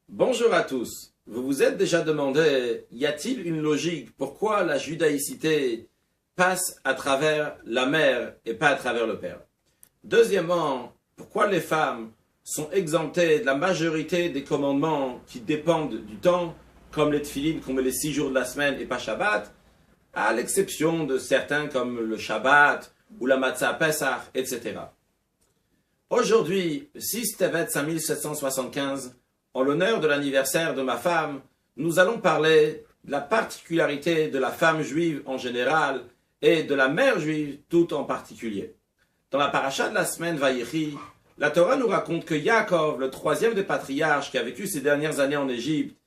Bonjour à tous. Vous vous êtes déjà demandé, y a-t-il une logique pourquoi la judaïcité passe à travers la mère et pas à travers le père? Deuxièmement, pourquoi les femmes sont exemptées de la majorité des commandements qui dépendent du temps, comme les tefilines qu'on met les 6 jours de la semaine et pas Shabbat, à l'exception de certains comme le Shabbat ou la Matzah Pesach, etc. Aujourd'hui, 6 Tevet 5775, en l'honneur de l'anniversaire de ma femme, nous allons parler de la particularité de la femme juive en général et de la mère juive tout en particulier. Dans la paracha de la semaine Vayechi, la Torah nous raconte que Yaakov, le troisième des patriarches qui a vécu ces dernières années en Égypte,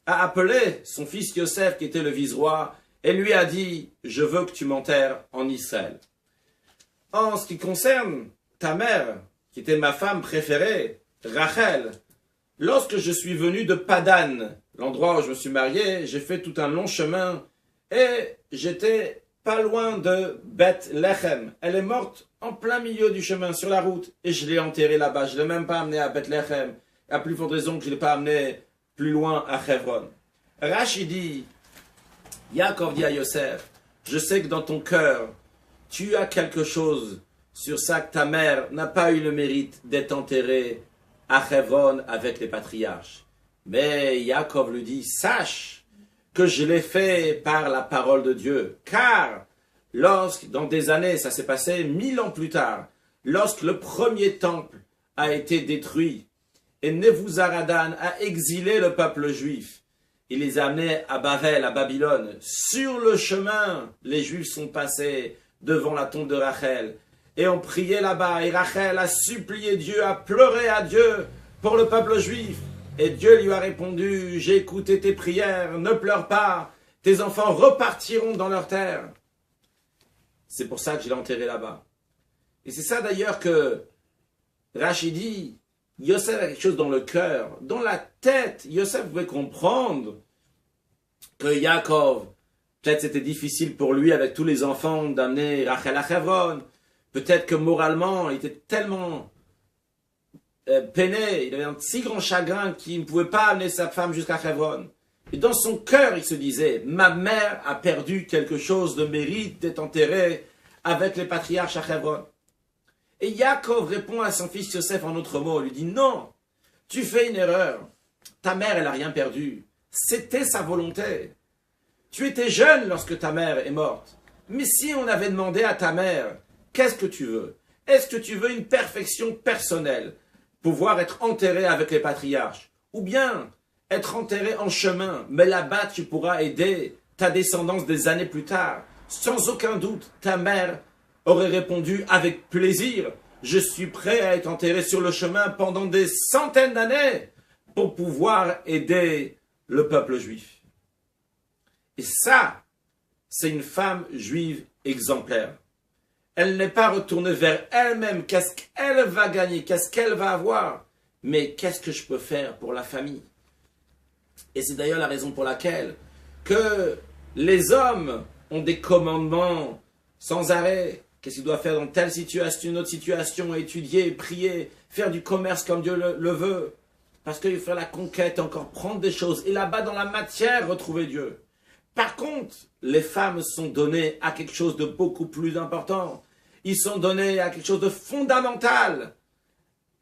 a appelé son fils Yosef qui était le vice-roi et lui a dit « Je veux que tu m'enterres en Israël ». En ce qui concerne ta mère, qui était ma femme préférée, Rachel, lorsque je suis venu de Padan, l'endroit où je me suis marié, j'ai fait tout un long chemin et j'étais pas loin de Bethléem. Elle est morte en plein milieu du chemin, sur la route, et je l'ai enterrée là-bas. Je ne l'ai même pas amenée à Bethléem. À plus forte raison que je ne l'ai pas amenée plus loin à Hebron. Rashi dit, Yaakov dit à Yosef, je sais que dans ton cœur, tu as quelque chose sur ça que ta mère n'a pas eu le mérite d'être enterrée à Hebron avec les patriarches. Mais Yaakov lui dit, sache que je l'ai fait par la parole de Dieu. Car, dans des années, ça s'est passé 1000 ans plus tard, lorsque le premier temple a été détruit et Nebuzaradan a exilé le peuple juif, il les a amenés à Bavel, à Babylone. Sur le chemin, les Juifs sont passés devant la tombe de Rachel et ont prié là-bas. Et Rachel a supplié Dieu, a pleuré à Dieu pour le peuple juif. Et Dieu lui a répondu, j'ai écouté tes prières, ne pleure pas, tes enfants repartiront dans leur terre. C'est pour ça que je l'ai enterré là-bas. Et c'est ça d'ailleurs que Rashi dit, Yosef a quelque chose dans le cœur, dans la tête. Yosef pouvait comprendre que Yaakov, peut-être c'était difficile pour lui avec tous les enfants d'amener Rachel à Hebron. Peut-être que moralement, il était tellement peiné, il avait un si grand chagrin qu'il ne pouvait pas amener sa femme jusqu'à Hebron. Et dans son cœur, il se disait, ma mère a perdu quelque chose de mérite d'être enterrée avec les patriarches à Hebron. Et Yaakov répond à son fils Yosef en autre mot, il lui dit, non, tu fais une erreur. Ta mère, elle n'a rien perdu. C'était sa volonté. Tu étais jeune lorsque ta mère est morte. Mais si on avait demandé à ta mère, qu'est-ce que tu veux? Est-ce que tu veux une perfection personnelle? Pouvoir être enterré avec les patriarches? Ou bien être enterré en chemin, mais là-bas tu pourras aider ta descendance des années plus tard? Sans aucun doute, ta mère aurait répondu avec plaisir, je suis prêt à être enterré sur le chemin pendant des centaines d'années pour pouvoir aider le peuple juif. Et ça, c'est une femme juive exemplaire. Elle n'est pas retournée vers elle-même, qu'est-ce qu'elle va gagner, qu'est-ce qu'elle va avoir, mais qu'est-ce que je peux faire pour la famille? Et c'est d'ailleurs la raison pour laquelle que les hommes ont des commandements sans arrêt. Qu'est-ce qu'ils doivent faire dans telle situation, une autre situation, étudier, prier, faire du commerce comme Dieu le veut. Parce qu'il faut faire la conquête, encore prendre des choses, et là-bas dans la matière, retrouver Dieu. Par contre, les femmes sont données à quelque chose de beaucoup plus important. Ils sont donnés à quelque chose de fondamental.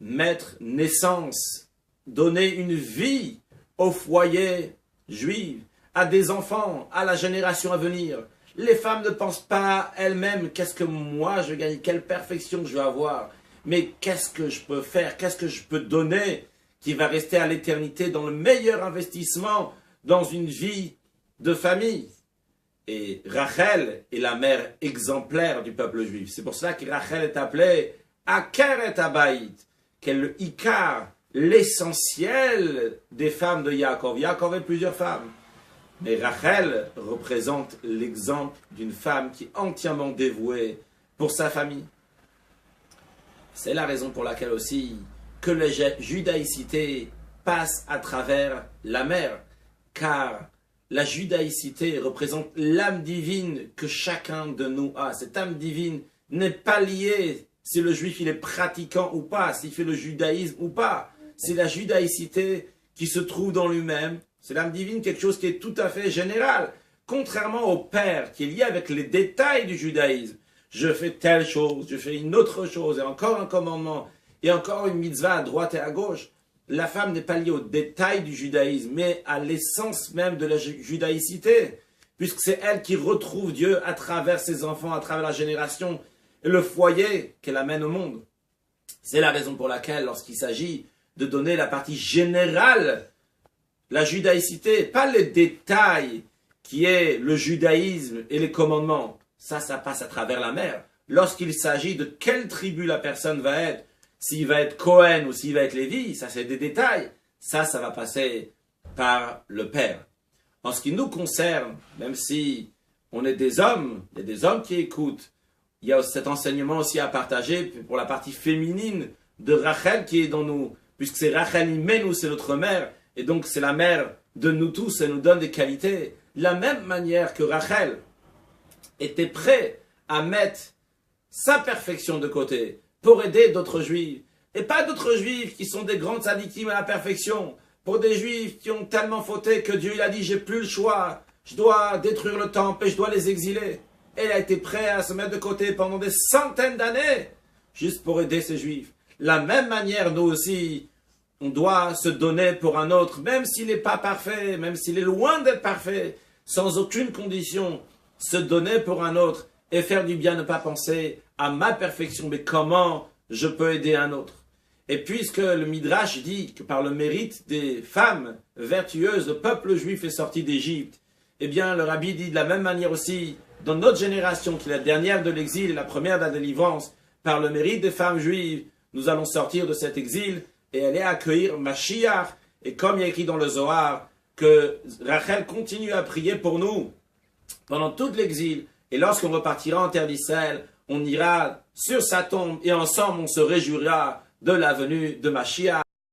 Mettre naissance, donner une vie au foyer juif, à des enfants, à la génération à venir. Les femmes ne pensent pas elles-mêmes, qu'est-ce que moi je gagne, quelle perfection je vais avoir, mais qu'est-ce que je peux faire, qu'est-ce que je peux donner qui va rester à l'éternité dans le meilleur investissement dans une vie de famille. Et Rachel est la mère exemplaire du peuple juif. C'est pour cela que Rachel est appelée Akeret Habayit, qu'elle est le Ikar, l'essentiel des femmes de Yaakov. Yaakov a plusieurs femmes. Mais Rachel représente l'exemple d'une femme qui est entièrement dévouée pour sa famille. C'est la raison pour laquelle aussi que la judaïcité passe à travers la mère, car la judaïcité représente l'âme divine que chacun de nous a. Cette âme divine n'est pas liée si le juif il est pratiquant ou pas, s'il fait le judaïsme ou pas. C'est la judaïcité qui se trouve dans lui-même. C'est l'âme divine, quelque chose qui est tout à fait général. Contrairement au Père, qui est lié avec les détails du judaïsme. Je fais telle chose, je fais une autre chose, et encore un commandement, et encore une mitzvah à droite et à gauche. La femme n'est pas liée aux détails du judaïsme, mais à l'essence même de la judaïcité, puisque c'est elle qui retrouve Dieu à travers ses enfants, à travers la génération, et le foyer qu'elle amène au monde. C'est la raison pour laquelle, lorsqu'il s'agit de donner la partie générale, la judaïcité, pas les détails, qui est le judaïsme et les commandements, ça passe à travers la mère. Lorsqu'il s'agit de quelle tribu la personne va être, s'il va être Cohen ou s'il va être Lévi, ça c'est des détails. Ça va passer par le Père. En ce qui nous concerne, même si on est des hommes, il y a des hommes qui écoutent, il y a cet enseignement aussi à partager pour la partie féminine de Rachel qui est dans nous, puisque c'est Rachel Imenu, c'est notre mère, et donc c'est la mère de nous tous, elle nous donne des qualités. De la même manière que Rachel était prêt à mettre sa perfection de côté pour aider d'autres juifs, et pas d'autres juifs qui sont des grandes tzadikim à la perfection, pour des juifs qui ont tellement fauté que Dieu il a dit j'ai plus le choix, je dois détruire le temple et je dois les exiler. Elle a été prêt à se mettre de côté pendant des centaines d'années, juste pour aider ces juifs. La même manière, nous aussi, on doit se donner pour un autre, même s'il n'est pas parfait, même s'il est loin d'être parfait, sans aucune condition, se donner pour un autre et faire du bien, ne pas penser à ma perfection, mais comment je peux aider un autre. Et puisque le Midrash dit que par le mérite des femmes vertueuses, le peuple juif est sorti d'Égypte, eh bien le Rabbi dit de la même manière aussi, dans notre génération, qui est la dernière de l'exil et la première de la délivrance, par le mérite des femmes juives, nous allons sortir de cet exil et aller accueillir Mashiach. Et comme il y a écrit dans le Zohar, que Rachel continue à prier pour nous pendant tout l'exil. Et lorsqu'on repartira en terre d'Israël, on ira sur sa tombe et ensemble on se réjouira de la venue de Mashiach.